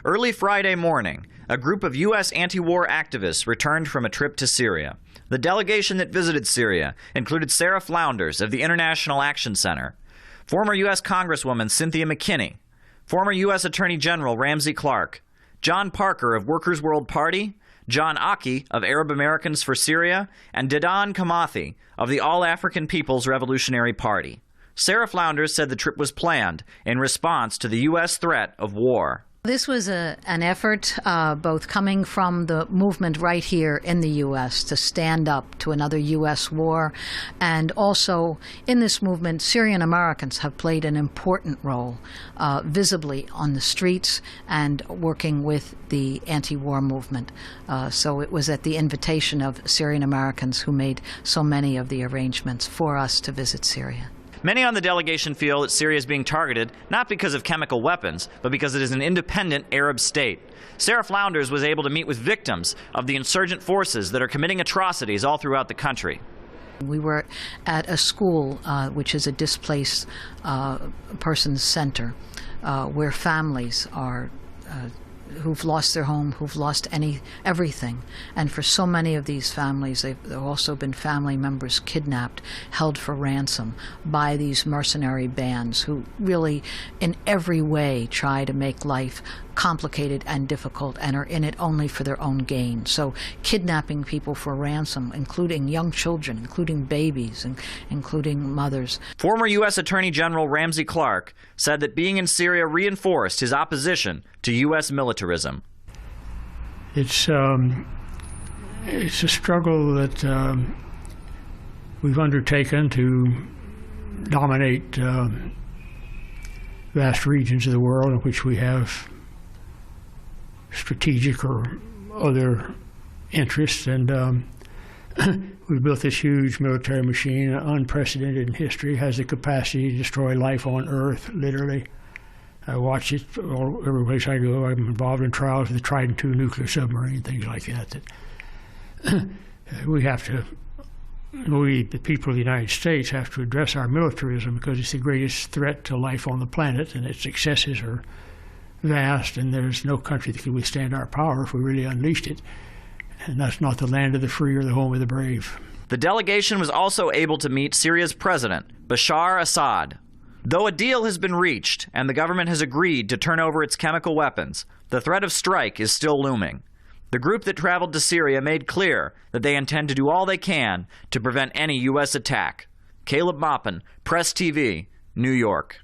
Early Friday morning, a group of U.S. anti-war activists returned from a trip to Syria. The delegation that visited Syria included Sarah Flounders of the International Action Center, former U.S. Congresswoman Cynthia McKinney, former U.S. Attorney General Ramsey Clark, John Parker of Workers' World Party, John Aki of Arab Americans for Syria, and Dedan Kamathi of the All-African People's Revolutionary Party. Sarah Flounders said the trip was planned in response to the U.S. threat of war. This was an effort both coming from the movement right here in the U.S. to stand up to another U.S. war, and also in this movement, Syrian Americans have played an important role visibly on the streets and working with the anti-war movement. So it was at the invitation of Syrian Americans who made so many of the arrangements for us to visit Syria. Many on the delegation feel that Syria is being targeted not because of chemical weapons, but because it is an independent Arab state. Sarah Flounders was able to meet with victims of the insurgent forces that are committing atrocities all throughout the country. We were at a school, which is a displaced persons center, where families are who've lost their home, who've lost everything. And for so many of these families, there have also been family members kidnapped, held for ransom by these mercenary bands who really in every way try to make life complicated and difficult and are in it only for their own gain. So kidnapping people for ransom, including young children, including babies, and including mothers. Former U.S. Attorney General Ramsey Clark said that being in Syria reinforced his opposition to U.S. militarism. It's a struggle that we've undertaken to dominate vast regions of the world in which we have strategic or other interests, and we've built this huge military machine, unprecedented in history, has the capacity to destroy life on Earth, literally. I watch it every place I go. I'm involved in trials with the Trident II nuclear submarine, things like that. We have to, the people of the United States, have to address our militarism because it's the greatest threat to life on the planet, and its excesses are vast, and there's no country that can withstand our power if we really unleashed it. And that's not the land of the free or the home of the brave. The delegation was also able to meet Syria's president, Bashar Assad. Though a deal has been reached and the government has agreed to turn over its chemical weapons, the threat of strike is still looming. The group that traveled to Syria made clear that they intend to do all they can to prevent any U.S. attack. Caleb Maupin, Press TV, New York.